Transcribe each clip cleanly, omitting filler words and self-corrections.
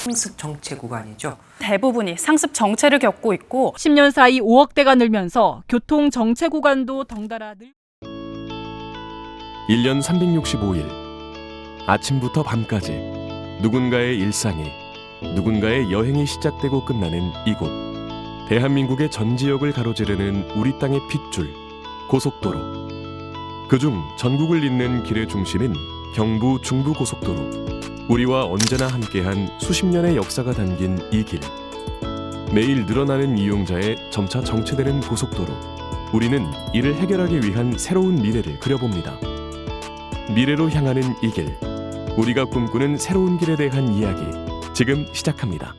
상습 정체 구간이죠. 대부분이 상습 정체를 겪고 있고 10년 사이 5억대가 늘면서 교통 정체 구간도 덩달아 늘 1년 365일 아침부터 밤까지 누군가의 일상이 누군가의 여행이 시작되고 끝나는 이곳 대한민국의 전 지역을 가로지르는 우리 땅의 핏줄 고속도로 그중 전국을 잇는 길의 중심인 경부 중부고속도로 우리와 언제나 함께한 수십 년의 역사가 담긴 이 길 매일 늘어나는 이용자에 점차 정체되는 고속도로 우리는 이를 해결하기 위한 새로운 미래를 그려봅니다. 미래로 향하는 이 길, 우리가 꿈꾸는 새로운 길에 대한 이야기 지금 시작합니다.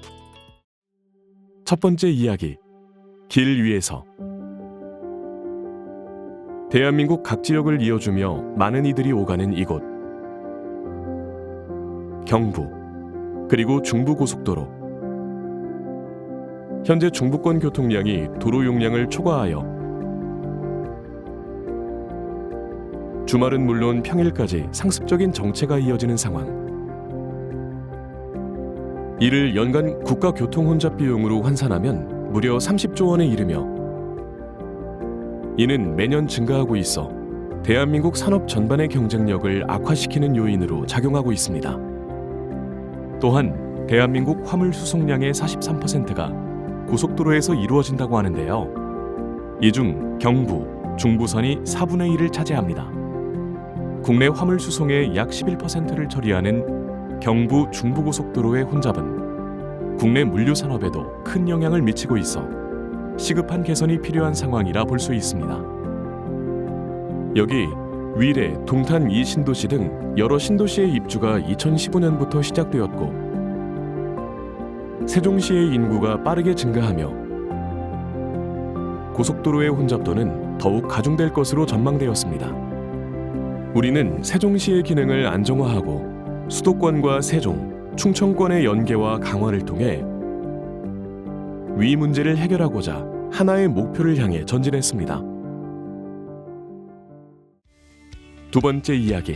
첫 번째 이야기, 길 위에서. 대한민국 각 지역을 이어주며 많은 이들이 오가는 이곳 경부, 그리고 중부고속도로. 현재 중부권 교통량이 도로 용량을 초과하여 주말은 물론 평일까지 상습적인 정체가 이어지는 상황. 이를 연간 국가교통혼잡 비용으로 환산하면 무려 30조 원에 이르며 이는 매년 증가하고 있어 대한민국 산업 전반의 경쟁력을 악화시키는 요인으로 작용하고 있습니다. 또한 대한민국 화물 수송량의 43%가 고속도로에서 이루어진다고 하는데요. 이 중 경부, 중부선이 4분의 1을 차지합니다. 국내 화물 수송의 약 11%를 처리하는 경부 중부고속도로의 혼잡은 국내 물류 산업에도 큰 영향을 미치고 있어 시급한 개선이 필요한 상황이라 볼 수 있습니다. 여기 위례, 동탄 2신도시 등 여러 신도시의 입주가 2015년부터 시작되었고 세종시의 인구가 빠르게 증가하며 고속도로의 혼잡도는 더욱 가중될 것으로 전망되었습니다. 우리는 세종시의 기능을 안정화하고 수도권과 세종, 충청권의 연계와 강화를 통해 위 문제를 해결하고자 하나의 목표를 향해 전진했습니다. 두 번째 이야기,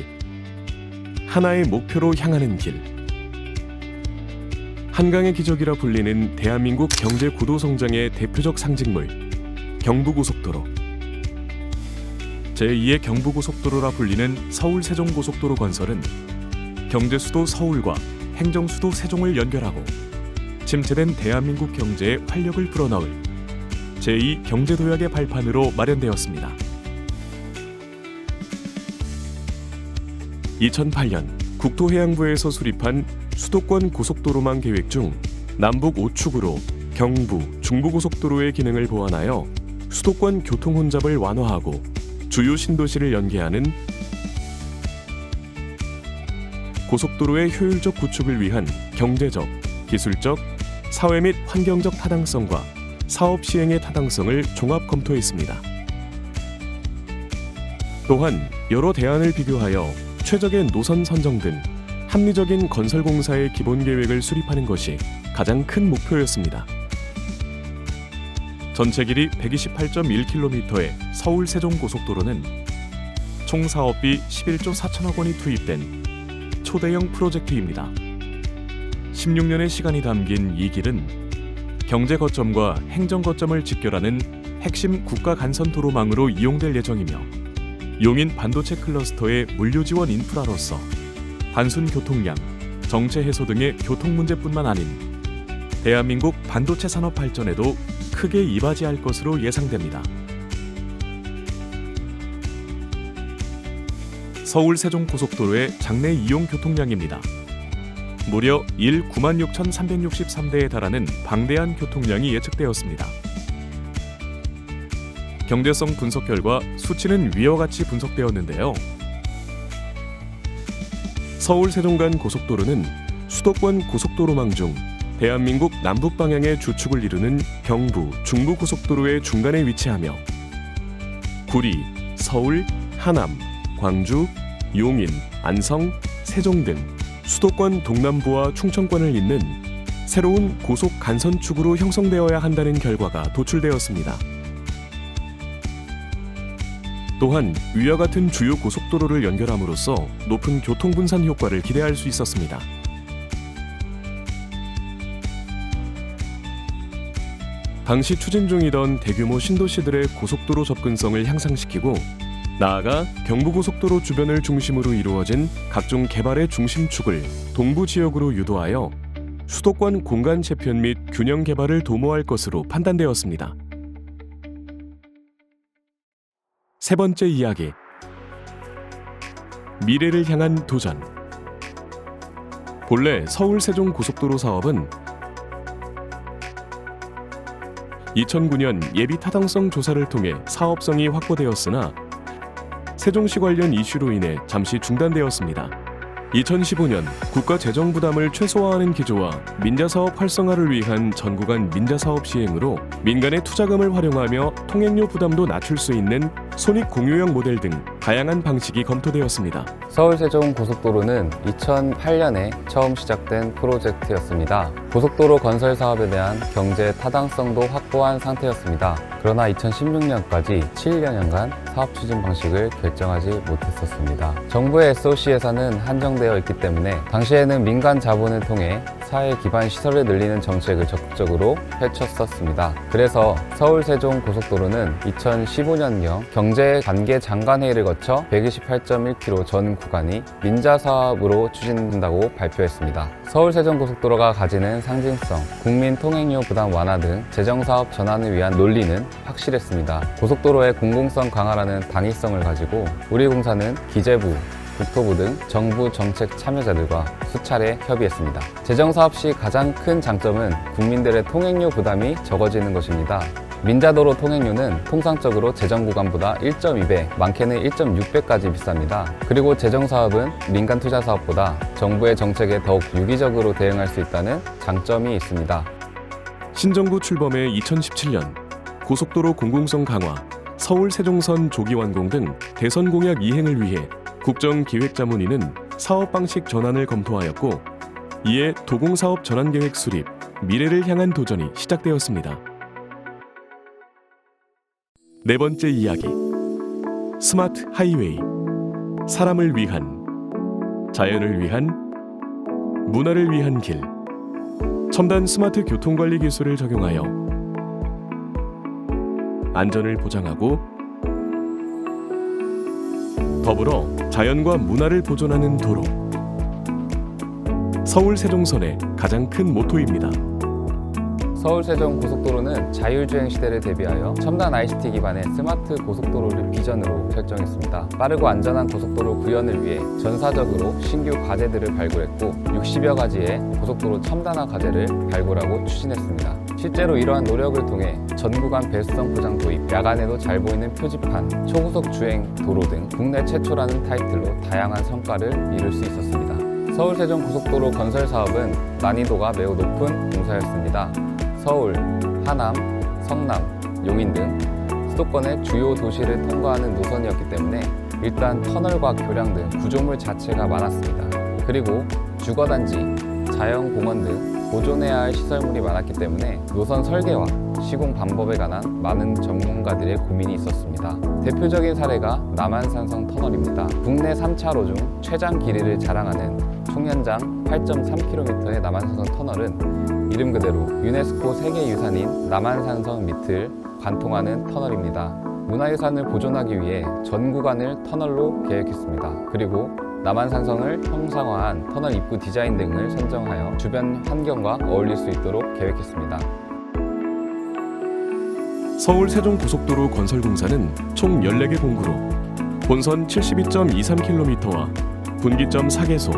하나의 목표로 향하는 길. 한강의 기적이라 불리는 대한민국 경제 구도 성장의 대표적 상징물, 경부고속도로. 제2의 경부고속도로라 불리는 서울-세종고속도로 건설은 경제수도 서울과 행정수도 세종을 연결하고 침체된 대한민국 경제에 활력을 불어넣을 제2 경제도약의 발판으로 마련되었습니다. 2008년 국토해양부에서 수립한 수도권 고속도로망 계획 중 남북 5축으로 경부, 중부고속도로의 기능을 보완하여 수도권 교통 혼잡을 완화하고 주요 신도시를 연계하는 고속도로의 효율적 구축을 위한 경제적, 기술적, 사회 및 환경적 타당성과 사업 시행의 타당성을 종합 검토했습니다. 또한 여러 대안을 비교하여 최적의 노선 선정 등 합리적인 건설 공사의 기본 계획을 수립하는 것이 가장 큰 목표였습니다. 전체 길이 128.1km의 서울-세종고속도로는 총 사업비 11조 4천억 원이 투입된 초대형 프로젝트입니다. 16년의 시간이 담긴 이 길은 경제 거점과 행정 거점을 직결하는 핵심 국가 간선 도로망으로 이용될 예정이며 용인 반도체 클러스터의 물류 지원 인프라로서 단순 교통량, 정체 해소 등의 교통 문제뿐만 아닌 대한민국 반도체 산업 발전에도 크게 이바지할 것으로 예상됩니다. 서울-세종고속도로의 장내 이용 교통량입니다. 무려 일 96,363대에 달하는 방대한 교통량이 예측되었습니다. 경제성 분석 결과 수치는 위와 같이 분석되었는데요. 서울-세종 간 고속도로는 수도권 고속도로망 중 대한민국 남북 방향의 주축을 이루는 경부, 중부고속도로의 중간에 위치하며 구리, 서울, 하남, 광주, 용인, 안성, 세종 등 수도권 동남부와 충청권을 잇는 새로운 고속 간선축으로 형성되어야 한다는 결과가 도출되었습니다. 또한 위와 같은 주요 고속도로를 연결함으로써 높은 교통분산 효과를 기대할 수 있었습니다. 당시 추진 중이던 대규모 신도시들의 고속도로 접근성을 향상시키고 나아가 경부고속도로 주변을 중심으로 이루어진 각종 개발의 중심축을 동부 지역으로 유도하여 수도권 공간 재편 및 균형 개발을 도모할 것으로 판단되었습니다. 세 번째 이야기. 미래를 향한 도전. 본래 서울 세종 고속도로 사업은 2009년 예비 타당성 조사를 통해 사업성이 확보되었으나 세종시 관련 이슈로 인해 잠시 중단되었습니다. 2015년 국가 재정 부담을 최소화하는 기조와 민자사업 활성화를 위한 전구간 민자사업 시행으로 민간의 투자금을 활용하며 통행료 부담도 낮출 수 있는 손익 공유형 모델 등 다양한 방식이 검토되었습니다. 서울세종고속도로는 2008년에 처음 시작된 프로젝트였습니다. 고속도로 건설 사업에 대한 경제 타당성도 확보한 상태였습니다. 그러나 2016년까지 7년간 사업 추진 방식을 결정하지 못했었습니다. 정부의 SOC 예산은 한정되어 있기 때문에 당시에는 민간 자본을 통해 사회 기반 시설을 늘리는 정책을 적극적으로 펼쳤었습니다. 그래서 서울세종고속도로는 2015년경 경제 관계 장관회의를 거쳐 128.1km 전 구간이 민자사업으로 추진된다고 발표했습니다. 서울세종고속도로가 가지는 상징성, 국민 통행료 부담 완화 등 재정사업 전환을 위한 논리는 확실했습니다. 고속도로의 공공성 강화라는 당위성을 가지고 우리공사는 기재부, 국토부 등 정부 정책 참여자들과 수차례 협의했습니다. 재정사업 시 가장 큰 장점은 국민들의 통행료 부담이 적어지는 것입니다. 민자도로 통행료는 통상적으로 재정구간보다 1.2배, 많게는 1.6배까지 비쌉니다. 그리고 재정사업은 민간 투자 사업보다 정부의 정책에 더욱 유기적으로 대응할 수 있다는 장점이 있습니다. 신정부 출범의 2017년 고속도로 공공성 강화, 서울 세종선 조기 완공 등 대선 공약 이행을 위해 국정기획자문위는 사업 방식 전환을 검토하였고 이에 도공사업 전환계획 수립, 미래를 향한 도전이 시작되었습니다. 네 번째 이야기. 스마트 하이웨이. 사람을 위한, 자연을 위한, 문화를 위한 길. 첨단 스마트 교통관리 기술을 적용하여 안전을 보장하고 더불어 자연과 문화를 보존하는 도로. 서울 세종선의 가장 큰 모토입니다. 서울세종고속도로는 자율주행 시대를 대비하여 첨단 ICT 기반의 스마트 고속도로를 비전으로 설정했습니다. 빠르고 안전한 고속도로 구현을 위해 전사적으로 신규 과제들을 발굴했고 60여 가지의 고속도로 첨단화 과제를 발굴하고 추진했습니다. 실제로 이러한 노력을 통해 전구간 배수성 포장 도입, 야간에도 잘 보이는 표지판, 초고속 주행 도로 등 국내 최초라는 타이틀로 다양한 성과를 이룰 수 있었습니다. 서울세종고속도로 건설 사업은 난이도가 매우 높은 공사였습니다. 서울, 하남, 성남, 용인 등 수도권의 주요 도시를 통과하는 노선이었기 때문에 일단 터널과 교량 등 구조물 자체가 많았습니다. 그리고 주거단지, 자연공원 등 보존해야 할 시설물이 많았기 때문에 노선 설계와 시공 방법에 관한 많은 전문가들의 고민이 있었습니다. 대표적인 사례가 남한산성 터널입니다. 국내 3차로 중 최장 길이를 자랑하는 총연장 8.3km의 남한산성 터널은 이름 그대로 유네스코 세계유산인 남한산성 밑을 관통하는 터널입니다. 문화유산을 보존하기 위해 전 구간을 터널로 계획했습니다. 그리고 남한산성을 형상화한 터널 입구 디자인 등을 선정하여 주변 환경과 어울릴 수 있도록 계획했습니다. 서울 세종고속도로 건설공사는 총 14개 공구로 본선 72.23km와 분기점 4개소,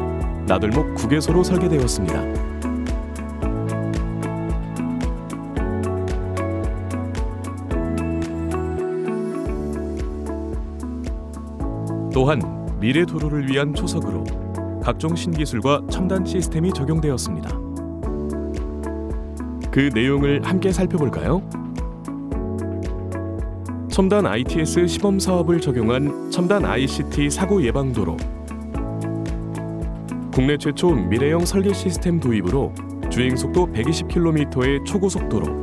나들목 9개소로 설계되었습니다. 또한 미래 도로를 위한 초석으로 각종 신기술과 첨단 시스템이 적용되었습니다. 그 내용을 함께 살펴볼까요? 첨단 ITS 시범 사업을 적용한 첨단 ICT 사고 예방 도로. 국내 최초 미래형 설계 시스템 도입으로 주행 속도 120km의 초고속도로.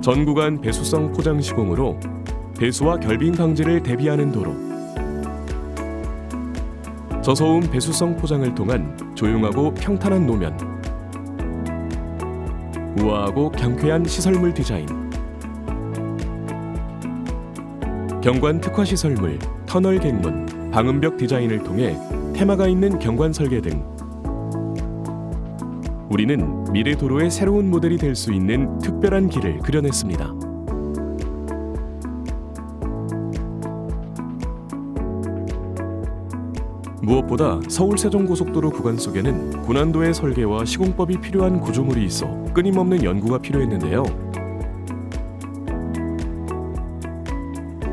전 구간 배수성 포장 시공으로 배수와 결빙 방지를 대비하는 도로. 저소음 배수성 포장을 통한 조용하고 평탄한 노면. 우아하고 경쾌한 시설물 디자인, 경관 특화 시설물, 터널 객문, 방음벽 디자인을 통해 테마가 있는 경관 설계 등 우리는 미래 도로의 새로운 모델이 될 수 있는 특별한 길을 그려냈습니다. 무엇보다 서울 세종고속도로 구간 속에는 고난도의 설계와 시공법이 필요한 구조물이 있어 끊임없는 연구가 필요했는데요.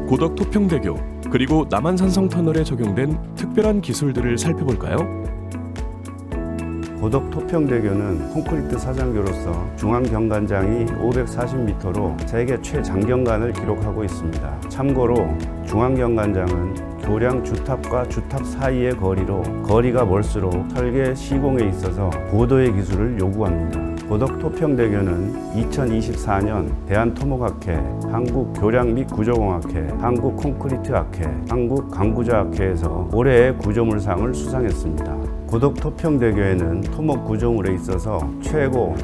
고덕 토평대교 그리고 남한산성 터널에 적용된 특별한 기술들을 살펴볼까요? 고덕 토평대교는 콘크리트 사장교로서 중앙 경관장이 540m로 세계 최장경관을 기록하고 있습니다. 참고로 중앙 경관장은 교량 주탑과 주탑 사이의 거리가 멀수록 설계 시공에 있어서 고도의 기술을 요구합니다. 고덕 토평대교는 2024년 대한토목학회, 한국교량 및 구조공학회, 한국콘크리트학회, 한국강구자학회에서 올해의 구조물상을 수상했습니다. 고덕 토평대교에는 토목 구조물에 있어서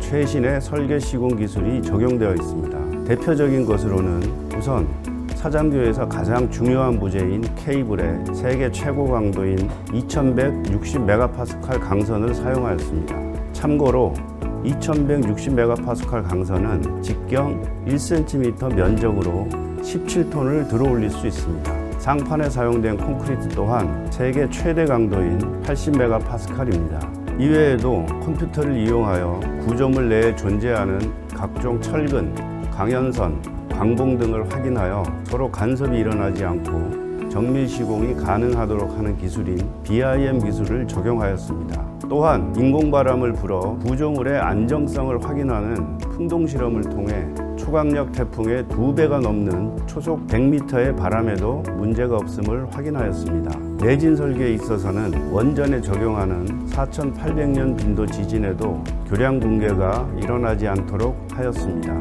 최신의 설계 시공 기술이 적용되어 있습니다. 대표적인 것으로는 우선 사장교에서 가장 중요한 부재인 케이블에 세계 최고 강도인 2160메가파스칼 강선을 사용하였습니다. 참고로 2160메가파스칼 강선은 직경 1cm 면적으로 17톤을 들어올릴 수 있습니다. 상판에 사용된 콘크리트 또한 세계 최대 강도인 80메가파스칼입니다. 이외에도 컴퓨터를 이용하여 구조물 내에 존재하는 각종 철근, 강연선, 광봉 등을 확인하여 서로 간섭이 일어나지 않고 정밀 시공이 가능하도록 하는 기술인 BIM 기술을 적용하였습니다. 또한 인공바람을 불어 구조물의 안정성을 확인하는 풍동 실험을 통해 초강력 태풍의 2배가 넘는 초속 100m의 바람에도 문제가 없음을 확인하였습니다. 내진 설계에 있어서는 원전에 적용하는 4800년 빈도 지진에도 교량 붕괴가 일어나지 않도록 하였습니다.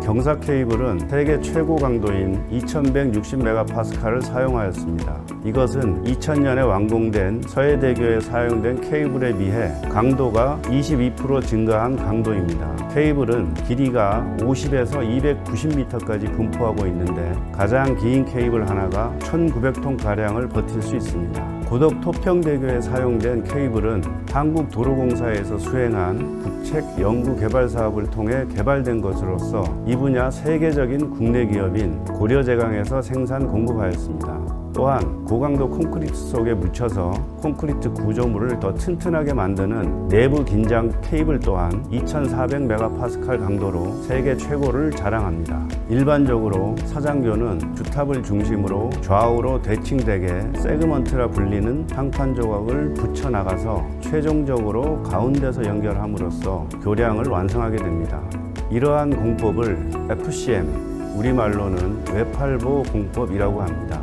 경사 케이블은 세계 최고 강도인 2160메가파스칼을 사용하였습니다. 이것은 2000년에 완공된 서해대교에 사용된 케이블에 비해 강도가 22% 증가한 강도입니다. 케이블은 길이가 50에서 290m까지 분포하고 있는데 가장 긴 케이블 하나가 1900톤가량을 버틸 수 있습니다. 고덕 토평대교에 사용된 케이블은 한국도로공사에서 수행한 국책 연구 개발 사업을 통해 개발된 것으로서 이 분야 세계적인 국내 기업인 고려제강에서 생산 공급하였습니다. 또한 고강도 콘크리트 속에 묻혀서 콘크리트 구조물을 더 튼튼하게 만드는 내부 긴장 케이블 또한 2400메가파스칼 강도로 세계 최고를 자랑합니다. 일반적으로 사장교는 주탑을 중심으로 좌우로 대칭되게 세그먼트라 불리는 상판 조각을 붙여 나가서 최종적으로 가운데서 연결함으로써 교량을 완성하게 됩니다. 이러한 공법을 FCM, 우리말로는 외팔보 공법이라고 합니다.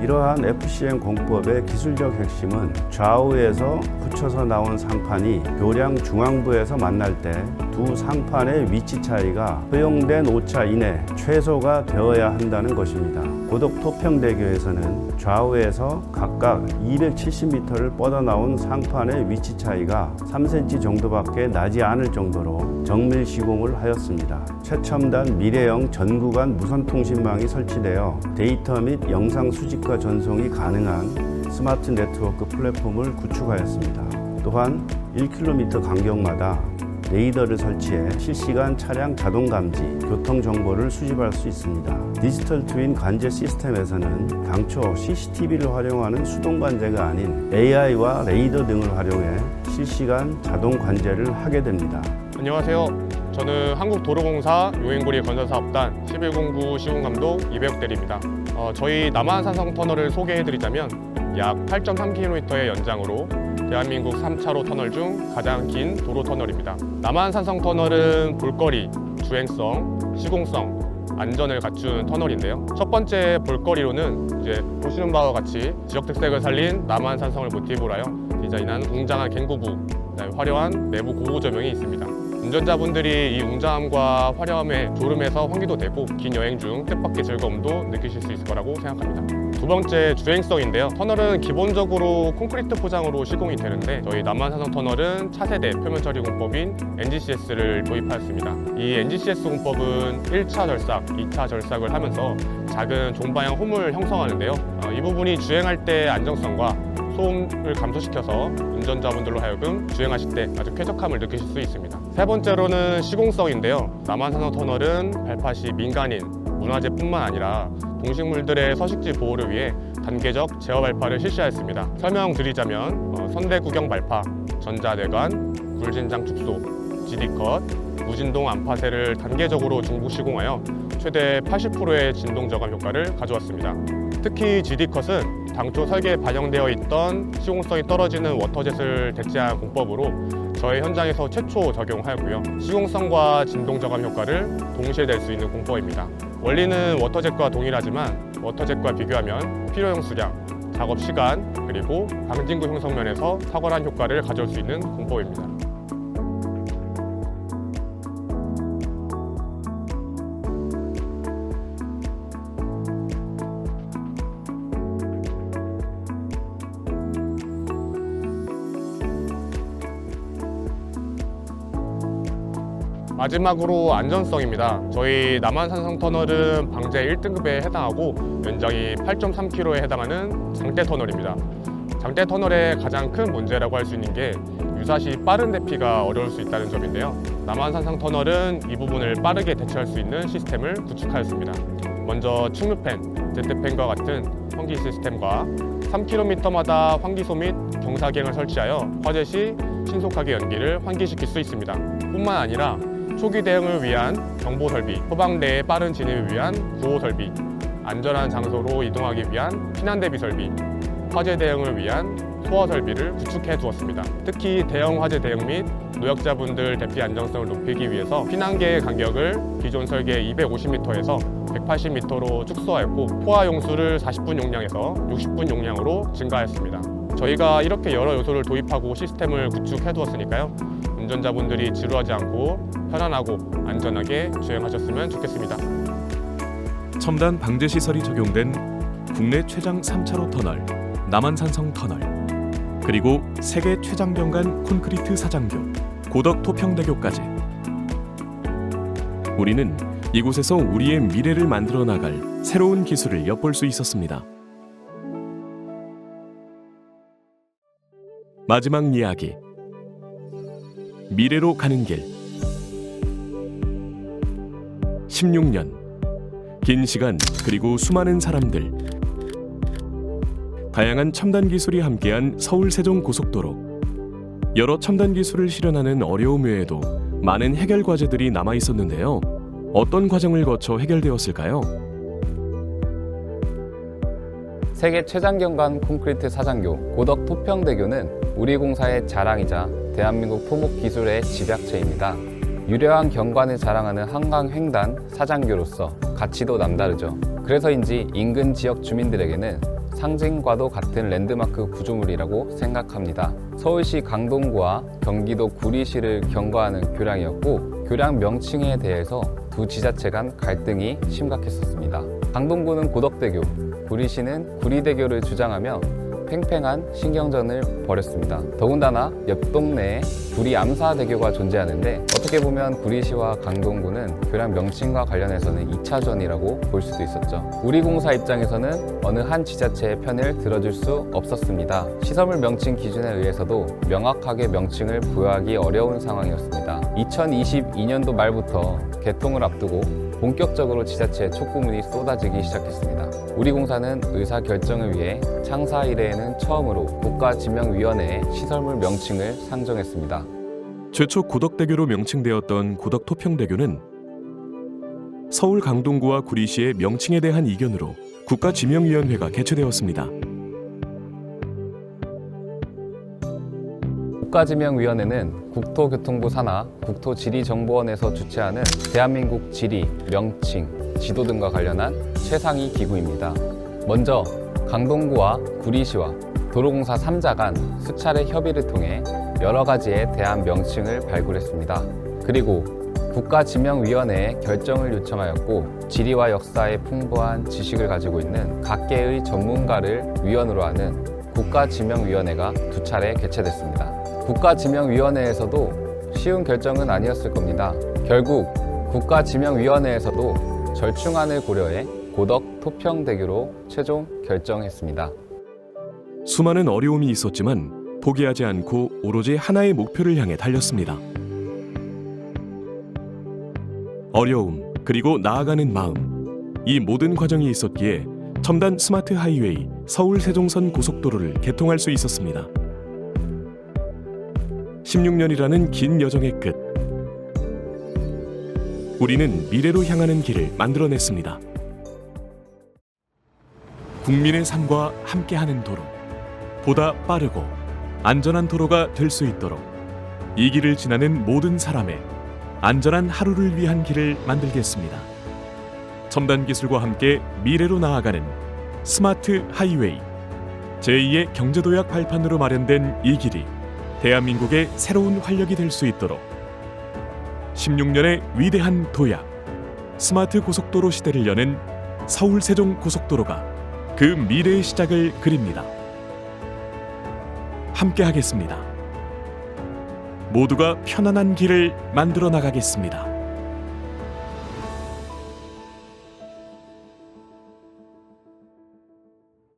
이러한 FCM 공법의 기술적 핵심은 좌우에서 붙여서 나온 상판이 교량 중앙부에서 만날 때 두 상판의 위치 차이가 허용된 오차 이내 최소가 되어야 한다는 것입니다. 고덕 토평대교에서는 좌우에서 각각 270m를 뻗어나온 상판의 위치 차이가 3cm 정도밖에 나지 않을 정도로 정밀 시공을 하였습니다. 최첨단 미래형 전구간 무선통신망이 설치되어 데이터 및 영상 수집과 전송이 가능한 스마트 네트워크 플랫폼을 구축하였습니다. 또한 1km 간격마다 레이더를 설치해 실시간 차량 자동 감지, 교통 정보를 수집할 수 있습니다. 디지털 트윈 관제 시스템에서는 당초 CCTV를 활용하는 수동 관제가 아닌 AI와 레이더 등을 활용해 실시간 자동 관제를 하게 됩니다. 안녕하세요. 저는 한국도로공사 요행고리 건설사업단 1109 시공감독 이배혁 대리입니다. 저희 남한산성 터널을 소개해드리자면 약 8.3km의 연장으로 대한민국 3차로 터널 중 가장 긴 도로 터널입니다. 남한산성 터널은 볼거리, 주행성, 시공성, 안전을 갖춘 터널인데요. 첫 번째 볼거리로는 이제 보시는 바와 같이 지역 특색을 살린 남한산성을 모티브로 하여 디자인한 웅장한 갱고부, 화려한 내부 고무 조명이 있습니다. 운전자분들이 이 웅장함과 화려함에 졸음에서 환기도 되고 긴 여행 중 뜻밖의 즐거움도 느끼실 수 있을 거라고 생각합니다. 두 번째, 주행성인데요. 터널은 기본적으로 콘크리트 포장으로 시공이 되는데 저희 남한산성 터널은 차세대 표면 처리 공법인 NGCS를 도입하였습니다. 이 NGCS 공법은 1차 절삭, 2차 절삭을 하면서 작은 종방향 홈을 형성하는데요. 이 부분이 주행할 때 안정성과 소음을 감소시켜서 운전자분들로 하여금 주행하실 때 아주 쾌적함을 느끼실 수 있습니다. 세 번째로는 시공성인데요. 남한산성 터널은 발팟이 민간인, 문화재뿐만 아니라 동식물들의 서식지 보호를 위해 단계적 제어 발파를 실시하였습니다. 설명드리자면 선대구경 발파, 전자내관, 굴진장 축소, GD컷, 무진동 암파세를 단계적으로 중부 시공하여 최대 80%의 진동 저감 효과를 가져왔습니다. 특히 GD컷은 당초 설계에 반영되어 있던 시공성이 떨어지는 워터젯을 대체한 공법으로 저희 현장에서 최초 적용하였고요. 시공성과 진동 저감 효과를 동시에 낼 수 있는 공법입니다. 원리는 워터젯과 동일하지만 워터젯과 비교하면 필요용 수량, 작업 시간, 그리고 방진구 형성 면에서 탁월한 효과를 가져올 수 있는 공법입니다. 마지막으로 안전성입니다. 저희 남한산성 터널은 방제 1등급에 해당하고 면적이 8.3km에 해당하는 장대 터널입니다. 장대 터널의 가장 큰 문제라고 할 수 있는 게 유사시 빠른 대피가 어려울 수 있다는 점인데요. 남한산성 터널은 이 부분을 빠르게 대처할 수 있는 시스템을 구축하였습니다. 먼저 충류팬, 제트팬과 같은 환기 시스템과 3km마다 환기소 및 경사갱을 설치하여 화재 시 신속하게 연기를 환기시킬 수 있습니다. 뿐만 아니라 초기 대응을 위한 경보 설비, 소방대의 빠른 진입을 위한 구호 설비, 안전한 장소로 이동하기 위한 피난 대비 설비, 화재 대응을 위한 소화 설비를 구축해 두었습니다. 특히 대형 화재 대응 및 노약자분들 대피 안정성을 높이기 위해서 피난계의 간격을 기존 설계 250m에서 180m로 축소하였고 포화 용수를 40분 용량에서 60분 용량으로 증가하였습니다. 저희가 이렇게 여러 요소를 도입하고 시스템을 구축해 두었으니까요. 운전자분들이 지루하지 않고 편안하고 안전하게 주행하셨으면 좋겠습니다. 첨단 방제 시설이 적용된 국내 최장 3차로 터널, 남한산성 터널, 그리고 세계 최장경관 콘크리트 사장교, 고덕 토평대교까지. 우리는 이곳에서 우리의 미래를 만들어 나갈 새로운 기술을 엿볼 수 있었습니다. 마지막 이야기. 미래로 가는 길. 16년. 긴 시간 그리고 수많은 사람들. 다양한 첨단 기술이 함께한 서울 세종 고속도로. 여러 첨단 기술을 실현하는 어려움 외에도 많은 해결 과제들이 남아 있었는데요. 어떤 과정을 거쳐 해결되었을까요? 세계 최장경관 콘크리트 사장교 고덕 토평대교는 우리 공사의 자랑이자 대한민국 토목 기술의 집약체입니다. 유려한 경관을 자랑하는 한강 횡단 사장교로서 가치도 남다르죠. 그래서인지 인근 지역 주민들에게는 상징과도 같은 랜드마크 구조물이라고 생각합니다. 서울시 강동구와 경기도 구리시를 경과하는 교량이었고 교량 명칭에 대해서 두 지자체 간 갈등이 심각했었습니다. 강동구는 고덕대교, 구리시는 구리대교를 주장하며 팽팽한 신경전을 벌였습니다. 더군다나 옆 동네에 구리 암사대교가 존재하는데 어떻게 보면 구리시와 강동구는 교량 명칭과 관련해서는 2차전이라고 볼 수도 있었죠. 우리 공사 입장에서는 어느 한 지자체의 편을 들어줄 수 없었습니다. 시설물 명칭 기준에 의해서도 명확하게 명칭을 부여하기 어려운 상황이었습니다. 2022년도 말부터 개통을 앞두고 본격적으로 지자체의 촉구문이 쏟아지기 시작했습니다. 우리 공사는 의사결정을 위해 창사 이래에는 처음으로 국가지명위원회에 시설물 명칭을 상정했습니다. 최초 고덕대교로 명칭되었던 고덕토평대교는 서울 강동구와 구리시의 명칭에 대한 이견으로 국가지명위원회가 개최되었습니다. 국가지명위원회는 국토교통부 산하 국토지리정보원에서 주최하는 대한민국 지리, 명칭, 지도 등과 관련한 최상위 기구입니다. 먼저 강동구와 구리시와 도로공사 3자 간 수차례 협의를 통해 여러 가지의 대한 명칭을 발굴했습니다. 그리고 국가지명위원회에 결정을 요청하였고 지리와 역사에 풍부한 지식을 가지고 있는 각계의 전문가를 위원으로 하는 국가지명위원회가 2차례 개최됐습니다. 국가지명위원회에서도 쉬운 결정은 아니었을 겁니다. 결국 국가지명위원회에서도 절충안을 고려해 고덕 토평대교로 최종 결정했습니다. 수많은 어려움이 있었지만 포기하지 않고 오로지 하나의 목표를 향해 달렸습니다. 어려움 그리고 나아가는 마음, 이 모든 과정이 있었기에 첨단 스마트 하이웨이 서울 세종선 고속도로를 개통할 수 있었습니다. 16년이라는 긴 여정의 끝, 우리는 미래로 향하는 길을 만들어냈습니다. 국민의 삶과 함께하는 도로, 보다 빠르고 안전한 도로가 될 수 있도록 이 길을 지나는 모든 사람의 안전한 하루를 위한 길을 만들겠습니다. 첨단 기술과 함께 미래로 나아가는 스마트 하이웨이, 제2의 경제도약 발판으로 마련된 이 길이 대한민국의 새로운 활력이 될 수 있도록 16년의 위대한 도약, 스마트 고속도로 시대를 여는 서울 세종 고속도로가 그 미래의 시작을 그립니다. 함께 하겠습니다. 모두가 편안한 길을 만들어 나가겠습니다.